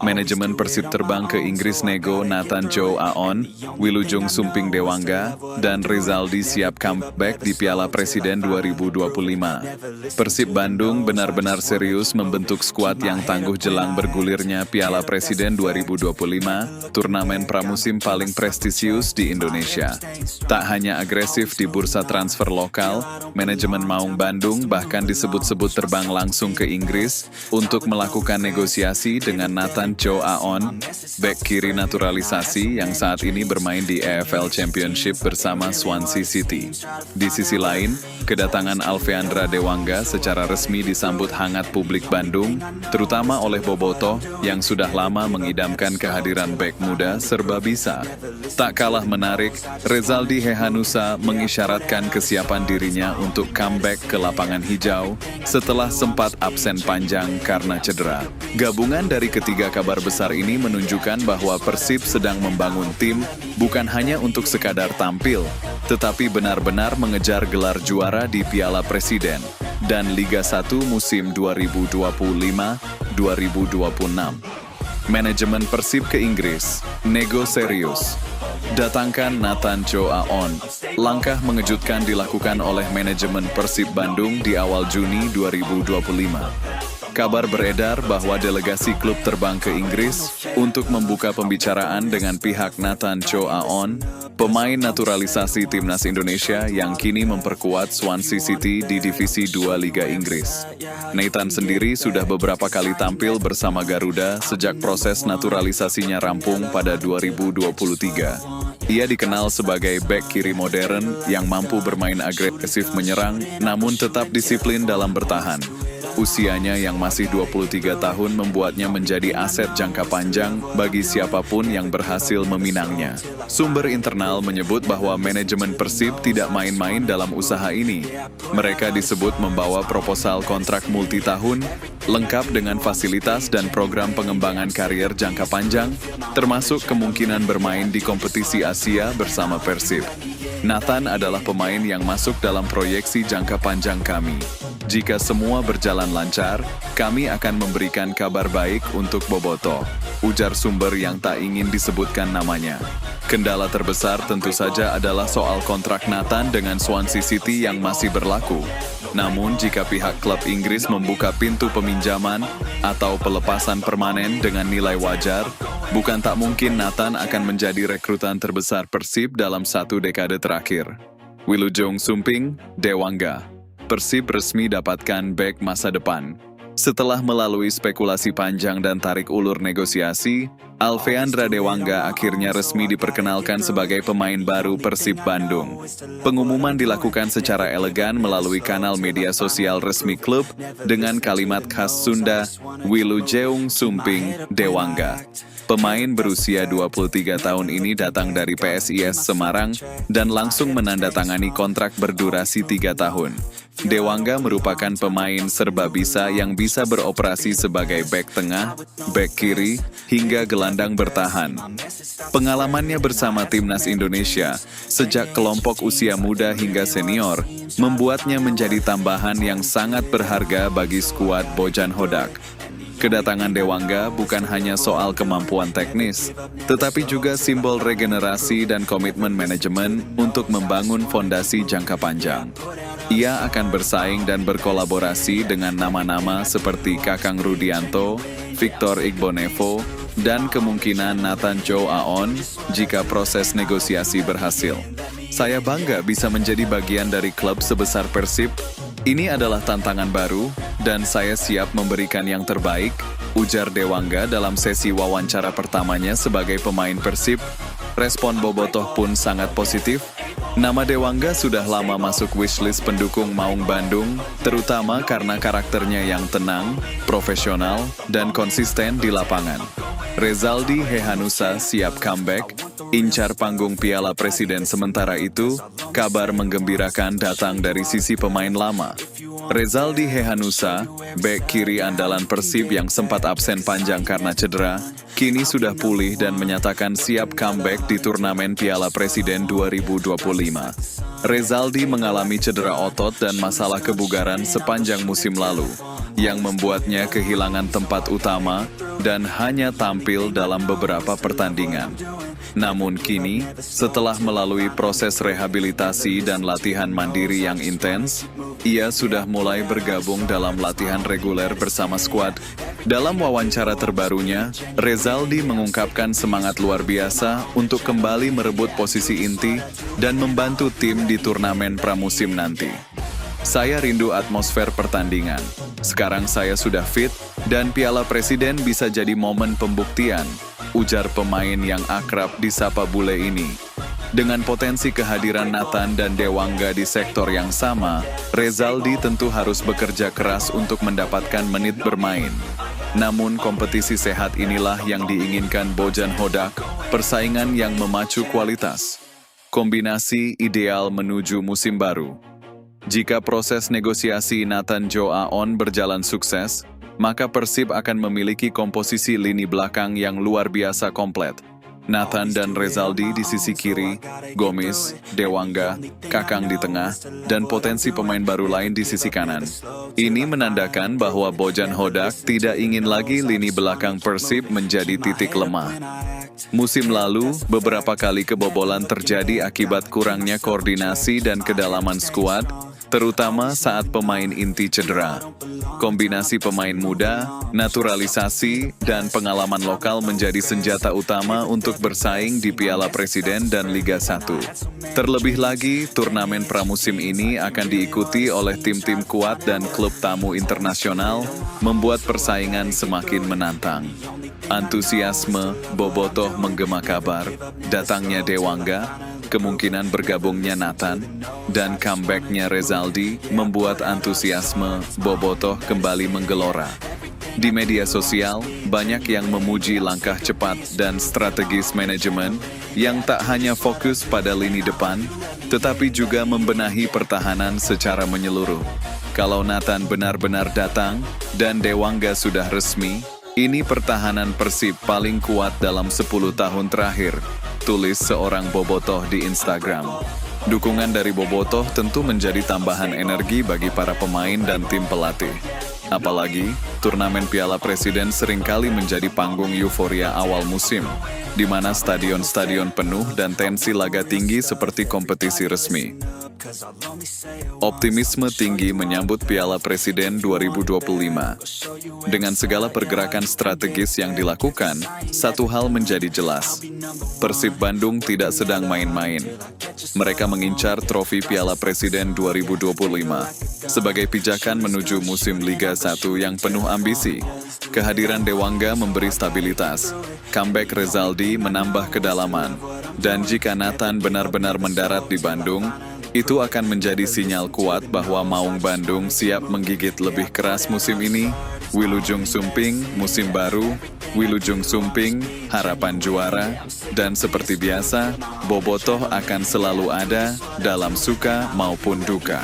Manajemen Persib terbang ke Inggris nego Nathan Chow Aon, Wilujeng Sumping Dewangga, dan Rezaldi siap comeback di Piala Presiden 2025. Persib Bandung benar-benar serius membentuk skuad yang tangguh jelang bergulirnya Piala Presiden 2025, turnamen pramusim paling prestisius di Indonesia. Tak hanya agresif di bursa transfer lokal, manajemen Maung Bandung bahkan disebut-sebut terbang langsung ke Inggris untuk melakukan negosiasi dengan Nathan Chow Aon, bek kiri naturalisasi yang saat ini bermain di EFL Championship bersama Swansea City. Di sisi lain, kedatangan Alfeandra Dewangga secara resmi disambut hangat publik Bandung, terutama oleh Bobotoh yang sudah lama mengidamkan kehadiran bek muda serba bisa. Tak kalah menarik, Rezaldi Hehanussa mengisyaratkan kesiapan dirinya untuk comeback ke lapangan hijau setelah sempat absen panjang karena cedera. Gabungan dari ketiga kabar besar ini menunjukkan bahwa Persib sedang membangun tim bukan hanya untuk sekadar tampil, tetapi benar-benar mengejar gelar juara di Piala Presiden dan Liga 1 musim 2025-2026. Manajemen Persib ke Inggris, nego serius. Datangkan Nathan Chow Aon. Langkah mengejutkan dilakukan oleh manajemen Persib Bandung di awal Juni 2025. Kabar beredar bahwa delegasi klub terbang ke Inggris untuk membuka pembicaraan dengan pihak Nathan Chow Aon, pemain naturalisasi timnas Indonesia yang kini memperkuat Swansea City di Divisi 2 Liga Inggris. Nathan sendiri sudah beberapa kali tampil bersama Garuda sejak proses naturalisasinya rampung pada 2023. Ia dikenal sebagai bek kiri modern yang mampu bermain agresif menyerang, namun tetap disiplin dalam bertahan. Usianya yang masih 23 tahun membuatnya menjadi aset jangka panjang bagi siapapun yang berhasil meminangnya. Sumber internal menyebut bahwa manajemen Persib tidak main-main dalam usaha ini. Mereka disebut membawa proposal kontrak multitahun, lengkap dengan fasilitas dan program pengembangan karier jangka panjang, termasuk kemungkinan bermain di kompetisi Asia bersama Persib. Nathan adalah pemain yang masuk dalam proyeksi jangka panjang kami. Jika semua berjalan lancar, kami akan memberikan kabar baik untuk Bobotoh, ujar sumber yang tak ingin disebutkan namanya. Kendala terbesar tentu saja adalah soal kontrak Nathan dengan Swansea City yang masih berlaku. Namun jika pihak klub Inggris membuka pintu peminjaman atau pelepasan permanen dengan nilai wajar, bukan tak mungkin Nathan akan menjadi rekrutan terbesar Persib dalam 1 dekade terakhir. Wilujeng Sumping Dewangga. Persib resmi dapatkan bek masa depan. Setelah melalui spekulasi panjang dan tarik ulur negosiasi, Alfeandra Dewangga akhirnya resmi diperkenalkan sebagai pemain baru Persib Bandung. Pengumuman dilakukan secara elegan melalui kanal media sosial resmi klub dengan kalimat khas Sunda, Wilujeng Sumping Dewangga. Pemain berusia 23 tahun ini datang dari PSIS Semarang dan langsung menandatangani kontrak berdurasi 3 tahun. Dewangga merupakan pemain serba bisa yang bisa beroperasi sebagai bek tengah, bek kiri, hingga gelandang bertahan. Pengalamannya bersama timnas Indonesia sejak kelompok usia muda hingga senior membuatnya menjadi tambahan yang sangat berharga bagi skuad Bojan Hodak. Kedatangan Dewangga bukan hanya soal kemampuan teknis, tetapi juga simbol regenerasi dan komitmen manajemen untuk membangun fondasi jangka panjang. Ia akan bersaing dan berkolaborasi dengan nama-nama seperti Kakang Rudianto, Victor Igbonevo, dan kemungkinan Nathan Chow Aon jika proses negosiasi berhasil. Saya bangga bisa menjadi bagian dari klub sebesar Persib. Ini adalah tantangan baru, dan saya siap memberikan yang terbaik, ujar Dewangga dalam sesi wawancara pertamanya sebagai pemain Persib. Respon Bobotoh pun sangat positif. Nama Dewangga sudah lama masuk wishlist pendukung Maung Bandung, terutama karena karakternya yang tenang, profesional, dan konsisten di lapangan. Rezaldi Hehanussa siap comeback, Incar panggung Piala Presiden sementara itu, kabar menggembirakan datang dari sisi pemain lama. Rezaldi Hehanussa, bek kiri andalan Persib yang sempat absen panjang karena cedera, kini sudah pulih dan menyatakan siap comeback di turnamen Piala Presiden 2025. Rezaldi mengalami cedera otot dan masalah kebugaran sepanjang musim lalu, yang membuatnya kehilangan tempat utama dan hanya tampil dalam beberapa pertandingan. Namun kini, setelah melalui proses rehabilitasi dan latihan mandiri yang intens, ia sudah mulai bergabung dalam latihan reguler bersama skuad. Dalam wawancara terbarunya, Rezaldi mengungkapkan semangat luar biasa untuk kembali merebut posisi inti dan membantu tim di turnamen pramusim nanti. Saya rindu atmosfer pertandingan. Sekarang saya sudah fit dan Piala Presiden bisa jadi momen pembuktian, ujar pemain yang akrab disapa bule ini. Dengan potensi kehadiran Nathan dan Dewangga di sektor yang sama, Rezaldi tentu harus bekerja keras untuk mendapatkan menit bermain. Namun kompetisi sehat inilah yang diinginkan Bojan Hodak, persaingan yang memacu kualitas. Kombinasi ideal menuju musim baru. Jika proses negosiasi Nathan Joaon berjalan sukses, maka Persib akan memiliki komposisi lini belakang yang luar biasa komplet. Nathan dan Rezaldi di sisi kiri, Gomis, Dewangga, Kakang di tengah, dan potensi pemain baru lain di sisi kanan. Ini menandakan bahwa Bojan Hodak tidak ingin lagi lini belakang Persib menjadi titik lemah. Musim lalu, beberapa kali kebobolan terjadi akibat kurangnya koordinasi dan kedalaman skuad, terutama saat pemain inti cedera. Kombinasi pemain muda, naturalisasi, dan pengalaman lokal menjadi senjata utama untuk bersaing di Piala Presiden dan Liga 1. Terlebih lagi, turnamen pramusim ini akan diikuti oleh tim-tim kuat dan klub tamu internasional, membuat persaingan semakin menantang. Antusiasme bobotoh menggema kabar, datangnya Dewangga, kemungkinan bergabungnya Nathan, dan comeback-nya Rezaldi membuat antusiasme bobotoh kembali menggelora. Di media sosial, banyak yang memuji langkah cepat dan strategis manajemen yang tak hanya fokus pada lini depan, tetapi juga membenahi pertahanan secara menyeluruh. Kalau Nathan benar-benar datang dan Dewangga sudah resmi, ini pertahanan Persib paling kuat dalam 10 tahun terakhir, tulis seorang bobotoh di Instagram. Dukungan dari bobotoh tentu menjadi tambahan energi bagi para pemain dan tim pelatih. Apalagi, turnamen Piala Presiden seringkali menjadi panggung euforia awal musim, di mana stadion-stadion penuh dan tensi laga tinggi seperti kompetisi resmi. Optimisme tinggi menyambut Piala Presiden 2025. Dengan segala pergerakan strategis yang dilakukan, satu hal menjadi jelas. Persib Bandung tidak sedang main-main. Mereka mengincar trofi Piala Presiden 2025 sebagai pijakan menuju musim Liga 1 yang penuh ambisi. Kehadiran Dewangga memberi stabilitas, comeback Rezaldi menambah kedalaman, dan jika Nathan benar-benar mendarat di Bandung, itu akan menjadi sinyal kuat bahwa Maung Bandung siap menggigit lebih keras musim ini. Wilujeng Sumping, musim baru, Wilujeng Sumping, harapan juara, dan seperti biasa, bobotoh akan selalu ada dalam suka maupun duka.